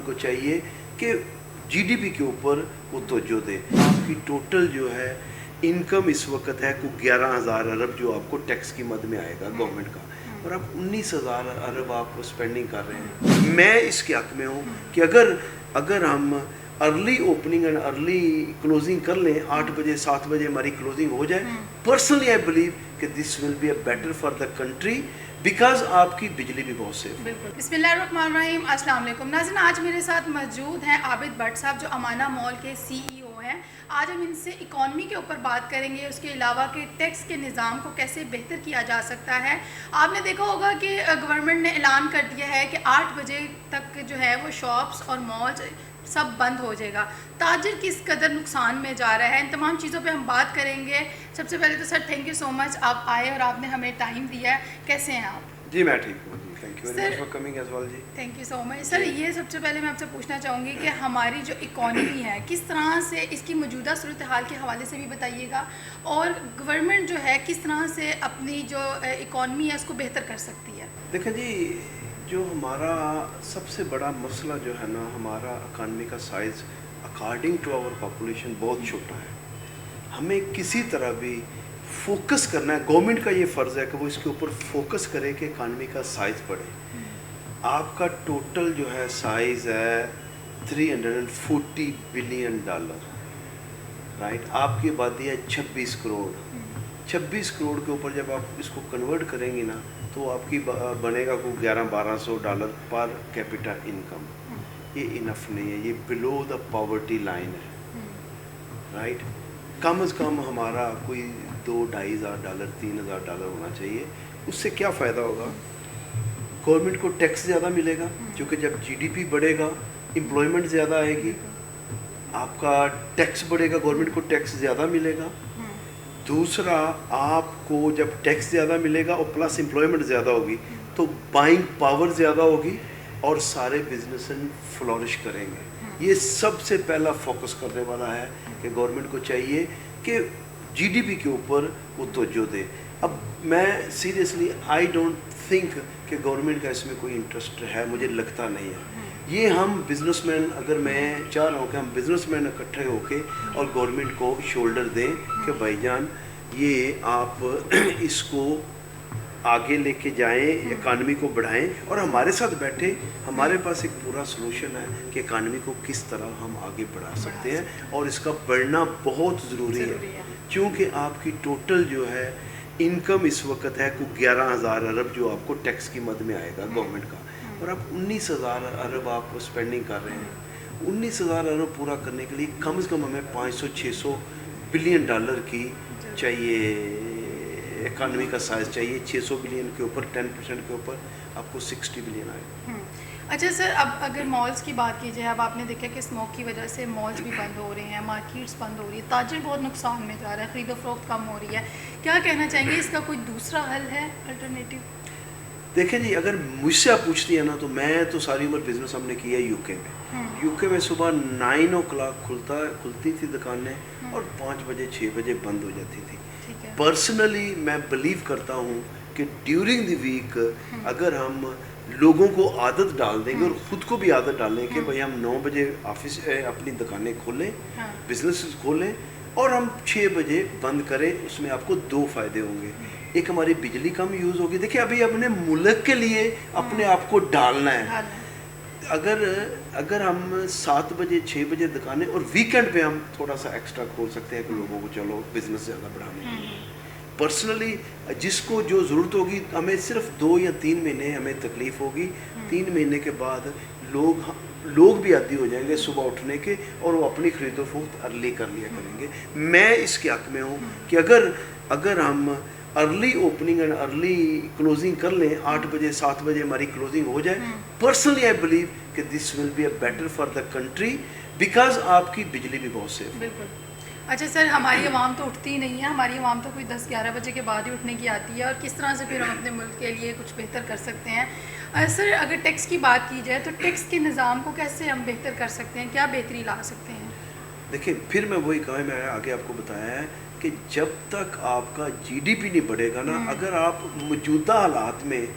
Government को चाहिए कि जीडीपी के ऊपर वो तवज्जो दे। आपकी टोटल जो है इनकम इस वक्त है कोई 11,000 अरब जो आपको टैक्स की मद में आएगा गवर्नमेंट का, और आप 19,000 अरब आप स्पेंडिंग कर रहे हैं। मैं इसके हक में हूँ कि अगर हम early opening and early closing कर लें, 8 बजे 7 बजे हमारी क्लोजिंग हो जाए, पर्सनली आई बिलीव कि this will be a better for the country, because आपकी बिजली भी बहुत सेफ है। बिल्कुल। बिस्मिल्लाहिर्रहमानिर्रहीम, अस्सलाम वालेकुम नाज़रीन। आज मेरे साथ मौजूद हैं आबिद भट्ट साहब जो अमाना मॉल के CEO हैं। आज हम इनसे इकॉनमी के ऊपर बात करेंगे, उसके अलावा कि टैक्स के निज़ाम को कैसे बेहतर किया जा सकता है। आपने देखा होगा कि गवर्नमेंट ने ऐलान कर दिया है कि 8 बजे तक जो है वो शॉप्स और मॉल्स सब बंद हो जाएगा। ताजिर किस कदर नुकसान में जा रहा है, इन तमाम चीज़ों पे हम बात करेंगे। सबसे पहले तो sir thank you so much, आप आए और आपने हमें टाइम दिया है। कैसे हैं आप? जी मैं ठीक हूँ जी, thank you very much for coming as well जी। Thank you so much sir. ये सबसे पहले मैं आपसे पूछना चाहूँगी कि हमारी जो इकॉनमी है किस तरह से, इसकी मौजूदा सूरत हाल के हवाले से भी बताइएगा, और गवर्नमेंट जो है किस तरह से अपनी जो इकॉनमी है उसको बेहतर कर सकती है। देखें जी, जो हमारा सबसे बड़ा मसला जो है ना, हमारा इकानमी का size according to our population बहुत छोटा है। हमें किसी तरह भी फोकस करना है, गवर्नमेंट का ये फ़र्ज़ है कि वो इसके ऊपर फोकस करे कि इकानमी का साइज़ बढ़े। आपका टोटल जो है साइज़ है $340 बिलियन, राइट। आपकी आबादी है 26 करोड़। 26 करोड़ के ऊपर जब आप इसको कन्वर्ट करेंगे ना, तो आपकी बनेगा को $1100-1200 पर कैपिटा इनकम। ये इनफ नहीं है, ये बिलो द पॉवर्टी लाइन है, राइट। कम से कम हमारा कोई $2,500 $3,000 होना चाहिए। उससे क्या फ़ायदा होगा? गवर्नमेंट को टैक्स ज़्यादा मिलेगा, क्योंकि जब जीडीपी बढ़ेगा एम्प्लॉयमेंट ज़्यादा आएगी, आपका टैक्स बढ़ेगा, गवर्नमेंट को टैक्स ज़्यादा मिलेगा। दूसरा, आपको जब टैक्स ज़्यादा मिलेगा और प्लस एम्प्लॉयमेंट ज़्यादा होगी तो बाइंग पावर ज़्यादा होगी और सारे बिजनेस फ्लोरिश करेंगे। ये सबसे पहला फोकस करने वाला है कि गवर्नमेंट को चाहिए कि जीडीपी के ऊपर वो तवज्जो दे। अब मैं सीरियसली आई डोंट थिंक कि गवर्नमेंट का इसमें कोई इंटरेस्ट है, मुझे लगता नहीं है। ये हम बिजनेसमैन, अगर मैं चाह रहा हूँ कि हम बिजनेसमैन इकट्ठे होके और गवर्नमेंट को शोल्डर दें कि भाईजान ये आप इसको आगे लेके जाएं, इकानमी को बढ़ाएं, और हमारे साथ बैठे। हमारे पास एक पूरा सलूशन है कि इकानमी को किस तरह हम आगे बढ़ा सकते हैं, और इसका बढ़ना बहुत ज़रूरी है, क्योंकि आपकी टोटल जो है इनकम इस वक्त है कोई 11,000 अरब जो आपको टैक्स की मद में आएगा गवर्नमेंट का, और आप 19,000 अरब आप स्पेंडिंग कर रहे हैं। 19,000 अरब पूरा करने के लिए कम से कम हमें $500-600 बिलियन की चाहिए, इकानमी का साइज़ चाहिए। 600 बिलियन के ऊपर 10% के ऊपर आपको 60 बिलियन आएगा। अच्छा सर, अब अगर मॉल्स की बात की जाए, अब आपने देखा कि स्मोक की वजह से मॉल्स भी बंद हो रहे हैं, मार्केट्स बंद हो रही है, ताजिर बहुत नुकसान में जा रहा है, ख़रीदो फरोख्त कम हो रही है। क्या कहना चाहेंगे, इसका कोई दूसरा हल है, अल्टरनेटिव? देखें जी, अगर मुझसे आप पूछती हैं ना, तो मैं तो सारी उम्र बिजनेस हमने किया है यूके में। यूके में सुबह 9 o'clock खुलती थी दुकानें और 5 बजे 6 बजे बंद हो जाती थी। पर्सनली मैं बिलीव करता हूँ कि ड्यूरिंग द वीक अगर हम लोगों को आदत डाल देंगे और ख़ुद को भी आदत डालें कि भाई हम 9 बजे ऑफिस अपनी दुकानें खोलें, बिजनेस खोलें, और हम 6 बजे बंद करें, उसमें आपको 2 फ़ायदे होंगे। एक, हमारी बिजली कम यूज़ होगी। देखिए, अभी अपने मुल्क के लिए अपने आप को डालना है। अगर हम 7 बजे 6 बजे दुकानें, और वीकेंड पे हम थोड़ा सा एक्स्ट्रा खोल सकते हैं कि लोगों को चलो बिजनेस ज़्यादा बढ़ाने के लिए। पर्सनली जिसको जो ज़रूरत होगी, हमें सिर्फ 2 या 3 महीने हमें तकलीफ़ होगी। 3 महीने के बाद लोग भी आदी हो जाएंगे सुबह उठने के, और वो अपनी खरीदो फरोख्त अर्ली कर लिया करेंगे। मैं इसके हक में हूँ कि अगर हम early opening and early closing कर लें, 8 बजे 7 बजे हमारी क्लोजिंग हो जाए, पर्सनली आई बिलीव कि this will be a better for the country, because आपकी बिजली भी बहुत सेफ है। बिल्कुल। अच्छा सर, हमारी आवाम तो उठती ही नहीं है, हमारी आवाम तो कोई 10-11 बजे के बाद ही उठने की आती है, और किस तरह से फिर हम अपने मुल्क के लिए कुछ बेहतर कर सकते हैं। सर, अगर टैक्स की बात की जाए तो टैक्स के निज़ाम को कैसे हम बेहतर कर सकते हैं, क्या बेहतरी ला सकते हैं? देखिए, फिर मैं वही कहा, मैं आगे आपको बताया है कि जब तक आपका जीडीपी नहीं बढ़ेगा ना, अगर आप मौजूदा हालात में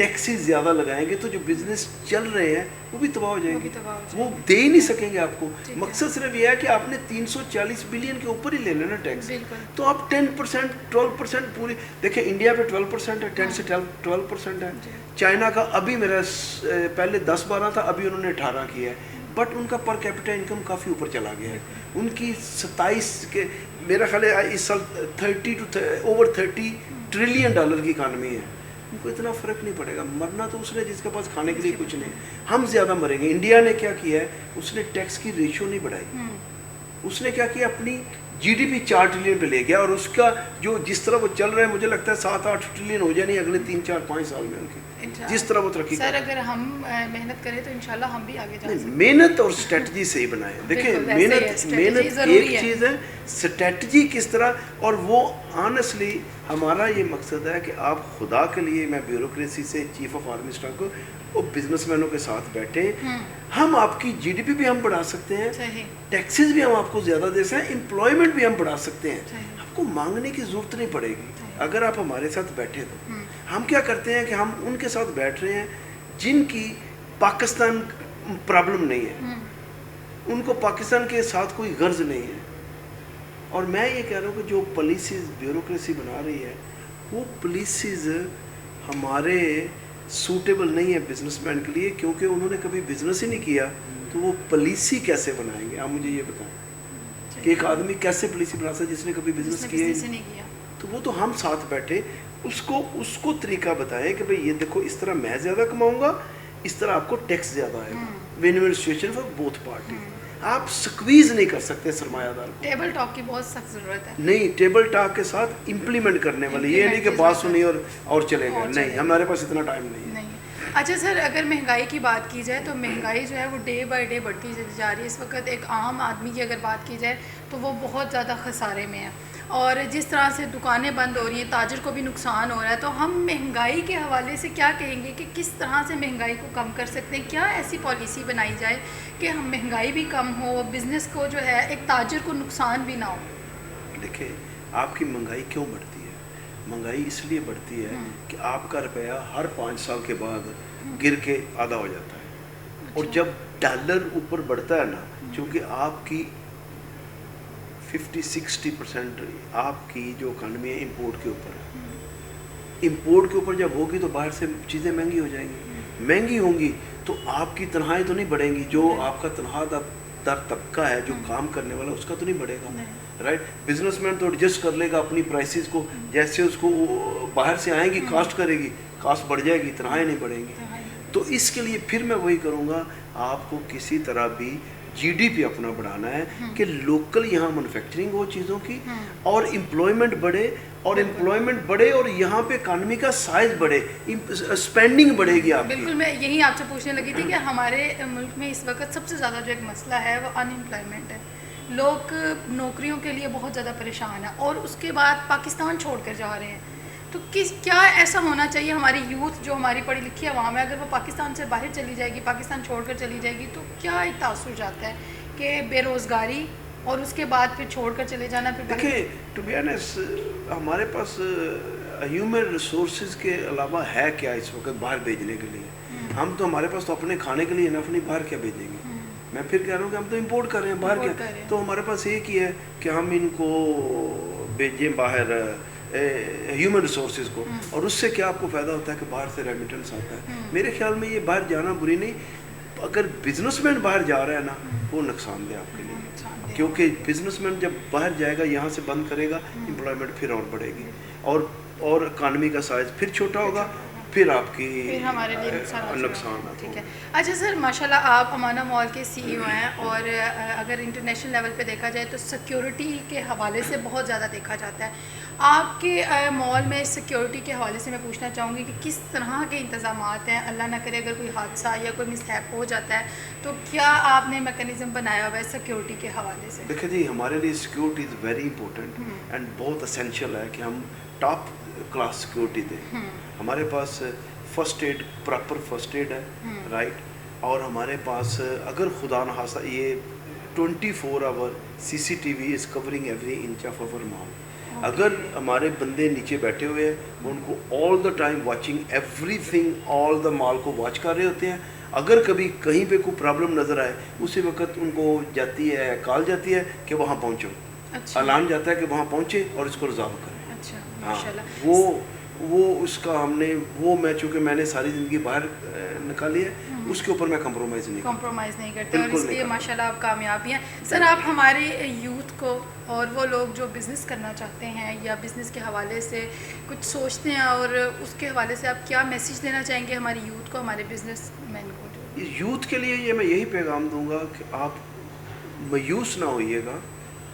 टैक्सेस ज़्यादा लगाएंगे तो जो बिजनेस चल रहे हैं वो भी तबाह हो जाएंगे, वो जाएंगे। दे ही नहीं सकेंगे आपको। ठीक है। मकसद सिर्फ ये है कि आपने 340 बिलियन के ऊपर ही ले लेना टैक्स, बिल्कुल। तो आप 10% 12% पूरी देखिए, इंडिया पे 12% है, 10 से 12% है। चाइना का अभी मेरा पहले 10-12 था, अभी उन्होंने 18 किया है, बट उनका पर कैपिटा इनकम काफ़ी ऊपर चला गया है। उनकी 27 के मेरा ख्याल है इस साल 30 ट्रिलियन डॉलर की इकानमी है। उनको इतना फ़र्क नहीं पड़ेगा, मरना तो उसने जिसके पास खाने के लिए कुछ नहीं, हम ज़्यादा मरेंगे। इंडिया ने क्या किया है, उसने टैक्स की रेशियो नहीं बढ़ाई, उसने क्या किया, अपनी जीडीपी 4 ट्रिलियन पे ले गया, और उसका जो जिस तरह वो चल रहा है, मुझे लगता है 7-8 ट्रिलियन हो जाए अगले 3-4-5 साल में उनकी, जिस तरह वो तरक्की सर अगर हम मेहनत करें तो इंशाल्लाह हम भी आगे जा सकते हैं। मेहनत और स्ट्रेटजी सही बनाए। देखिए बिल्कुल, वैसे ही है, मेहनत strategy एक ज़रूरी है। चीज़ है, स्ट्रेटजी किस तरह, और वो ऑनेस्टली हमारा ये मकसद है कि आप खुदा के लिए, मैं ब्यूरोक्रेसी से चीफ ऑफ आर्मी स्टाफ को और बिजनेसमैनों के साथ बैठे, हम आपकी जीडीपी भी हम बढ़ा सकते हैं, सही। टैक्सेस भी हम आपको ज़्यादा दे सकते हैं, एम्प्लॉयमेंट भी हम बढ़ा सकते हैं, सही। आपको मांगने की ज़रूरत नहीं पड़ेगी अगर आप हमारे साथ बैठे तो। हम क्या करते हैं कि हम उनके साथ बैठ रहे हैं जिनकी पाकिस्तान प्रॉब्लम नहीं है, उनको पाकिस्तान के साथ कोई गर्ज नहीं है, और मैं ये कह रहा हूँ कि जो पॉलिसीज़ ब्यूरोक्रेसी बना रही है, वो पॉलिसीज़ हमारे सूटेबल नहीं है बिजनेसमैन के लिए, क्योंकि उन्होंने कभी बिजनेस ही नहीं किया, तो वो पॉलिसी कैसे बनाएंगे? आप मुझे ये बताएं कि एक आदमी कैसे पॉलिसी बना सकता है जिसने कभी बिजनेस किया ही नहीं किया? तो वो तो हम साथ बैठे उसको तरीका बताएं कि भाई ये देखो, इस तरह मैं ज़्यादा कमाऊँगा, इस तरह आपको टैक्स ज़्यादा आएगा, win win situation for both party. आप स्क्वीज नहीं कर सकते सरमायादार को। टेबल टॉक की बहुत सख्त ज़रूरत है। नहीं, टेबल टॉक के साथ इम्प्लीमेंट करने वाले, ये नहीं कि बात सुनी और चले गए, नहीं, हमारे पास इतना टाइम नहीं है। अच्छा सर, अगर महंगाई की बात की जाए तो महंगाई जो है वो डे बाय डे बढ़ती जा रही है। इस वक्त एक आम आदमी की अगर बात की जाए तो वो बहुत ज़्यादा खसारे में है, और जिस तरह से दुकानें बंद हो रही हैं, ताजिर को भी नुकसान हो रहा है। तो हम महंगाई के हवाले से क्या कहेंगे कि किस तरह से महंगाई को कम कर सकते हैं? क्या ऐसी पॉलिसी बनाई जाए कि हम महंगाई भी कम हो, बिज़नेस को जो है एक ताजिर को नुकसान भी ना हो? देखिए, आपकी महंगाई क्यों बढ़ती है? महंगाई इसलिए बढ़ती है कि आपका रुपया हर 5 साल के बाद गिर के आधा हो जाता है, और जब डॉलर ऊपर बढ़ता है ना, क्योंकि आपकी 50-60% आपकी जो इकानमी है इम्पोर्ट के ऊपर है, इम्पोर्ट के ऊपर जब होगी तो बाहर से चीज़ें महंगी हो जाएंगी, महंगी होंगी तो आपकी तनख्वाहें तो नहीं बढ़ेंगी, जो आपका तनख्वाहदार तबका है जो काम करने वाला, उसका तो नहीं बढ़ेगा, राइट? बिजनेसमैन तो एडजस्ट कर लेगा अपनी प्राइसेस को, जैसे उसको बाहर से आएंगी कास्ट करेगी, कास्ट बढ़ जाएगी, तनख्वाहें नहीं बढ़ेंगी। तो इसके लिए फिर मैं वही करूँगा, आपको किसी तरह भी जीडीपी अपना बढ़ाना है कि लोकल यहाँ मैन्युफैक्चरिंग हो चीज़ों की, और एम्प्लॉयमेंट बढ़े, और यहाँ पे इकानमी का साइज बढ़े, स्पेंडिंग बढ़ेगी आपकी। बिल्कुल, मैं यही आपसे पूछने लगी थी कि हमारे मुल्क में इस वक्त सबसे ज़्यादा जो एक मसला है वो अनएम्प्लॉयमेंट है। लोग नौकरियों के लिए बहुत ज़्यादा परेशान है, और उसके बाद पाकिस्तान छोड़ कर जा रहे हैं। तो क्या ऐसा होना चाहिए हमारी यूथ जो हमारी पढ़ी लिखी है वहाँ में, अगर वो पाकिस्तान से बाहर चली जाएगी, पाकिस्तान छोड़कर चली जाएगी, तो क्या एक तासुर जाता है कि बेरोज़गारी, और उसके बाद फिर छोड़कर चले जाना? फिर देखिए, टू बी ऑनेस्ट, हमारे पास ह्यूमन रिसोर्सेज के अलावा है क्या इस वक्त बाहर भेजने के लिए? हम तो, हमारे पास तो अपने खाने के लिए इनफ नहीं, बाहर क्या भेजेंगे? मैं फिर कह रहा हूँ कि हम तो इंपोर्ट कर रहे हैं, बाहर क्या? तो हमारे पास एक ही है कि हम इनको भेजें बाहर ह्यूमन रिसोर्सेज को, और उससे क्या आपको फ़ायदा होता है कि बाहर से रेमिटेंस आता है। मेरे ख्याल में ये बाहर जाना बुरी नहीं, अगर बिजनेसमैन बाहर जा रहा है ना, वो नुकसान दे आपके लिए, क्योंकि बिजनेसमैन जब बाहर जाएगा, यहाँ से बंद करेगा, एम्प्लॉयमेंट फिर और बढ़ेगी, और इकानमी का साइज फिर छोटा होगा, फिर हमारे लिए नुकसान। ठीक है। अच्छा सर, माशाल्लाह आप अमाना मॉल के सीईओ हैं, और अगर इंटरनेशनल लेवल पे देखा जाए तो सिक्योरिटी के हवाले से बहुत ज़्यादा देखा जाता है। आपके मॉल में सिक्योरिटी के हवाले से मैं पूछना चाहूँगी कि किस तरह के इंतज़ामात हैं? अल्लाह ना करे अगर कोई हादसा या कोई मिसहैप हो जाता है तो क्या आपने मैकेनिज़्म बनाया हुआ है सिक्योरिटी के हवाले से? देखिए जी, हमारे लिए security is very important and बहुत असेंशियल है कि हम टॉप क्लास सिक्योरिटी दें। हमारे पास first aid, proper first aid है, राइट, और हमारे पास अगर खुदा न खास्ता ये 24 hour CCTV is covering every inch of our mall. اگر ہمارے بندے نیچے بیٹھے ہوئے ہیں وہ ان کو all the time watching everything, all the mall کو واچ کر رہے ہوتے ہیں. اگر کبھی کہیں پہ کوئی پرابلم نظر آئے اسی وقت ان کو جاتی ہے، کال جاتی ہے کہ وہاں پہنچو، اعلان جاتا ہے کہ وہاں پہنچے اور اس کو ریزالو کریں. اچھا ہاں ماشاءاللہ. وہ اس کا ہم نے وہ میں چونکہ میں نے ساری زندگی باہر نکالی ہے اس کے اوپر میں کمپرومائز نہیں کرتے اور اس لیے ماشاءاللہ آپ کامیاب ہیں. سر آپ ہمارے یوتھ کو اور وہ لوگ جو بزنس کرنا چاہتے ہیں یا بزنس کے حوالے سے کچھ سوچتے ہیں اور اس کے حوالے سے آپ کیا میسیج دینا چاہیں گے ہمارے یوتھ کو، ہمارے بزنس مین کو؟ یوتھ کے لیے یہ میں یہی پیغام دوں گا کہ آپ مایوس نہ ہوئیے گا،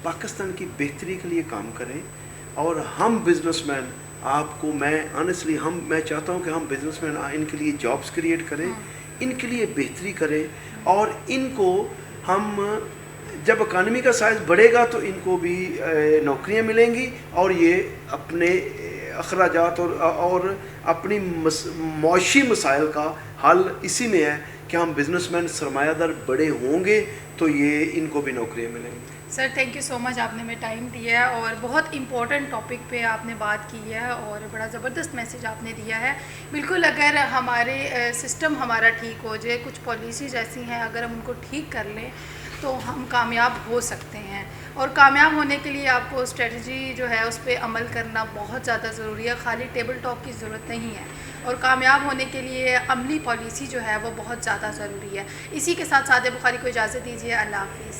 پاکستان کی بہتری کے لیے کام کریں. اور ہم بزنس مین آپ کو میں آنیسٹلی میں چاہتا ہوں کہ ہم بزنس مین ان کے لیے جابس کریٹ کریں، ان کے لیے بہتری کریں، اور ان کو ہم جب اکانومی کا سائز بڑھے گا تو ان کو بھی نوکریاں ملیں گی اور یہ اپنے اخراجات اور اپنی معاشی مسائل کا حل اسی میں ہے کہ ہم بزنس مین سرمایہ دار بڑے ہوں گے تو یہ ان کو بھی نوکریاں ملیں گی. سر تھینک یو سو مچ، آپ نے ہمیں ٹائم دیا ہے اور بہت امپورٹنٹ ٹاپک پہ آپ نے بات کی ہے اور بڑا زبردست میسیج آپ نے دیا ہے. بالکل اگر ہمارے سسٹم ہمارا ٹھیک ہو جائے، کچھ پالیسیز ایسی ہیں اگر ہم ان کو ٹھیک کر لیں تو ہم کامیاب ہو سکتے ہیں. اور کامیاب ہونے کے لیے آپ کو اسٹریٹجی جو ہے اس پہ عمل کرنا بہت زیادہ ضروری ہے، خالی ٹیبل ٹاک کی ضرورت نہیں ہے. اور کامیاب ہونے کے لیے عملی پالیسی جو ہے وہ بہت زیادہ ضروری ہے. اسی کے ساتھ سعد بخاری کو اجازت دیجیے. اللہ حافظ.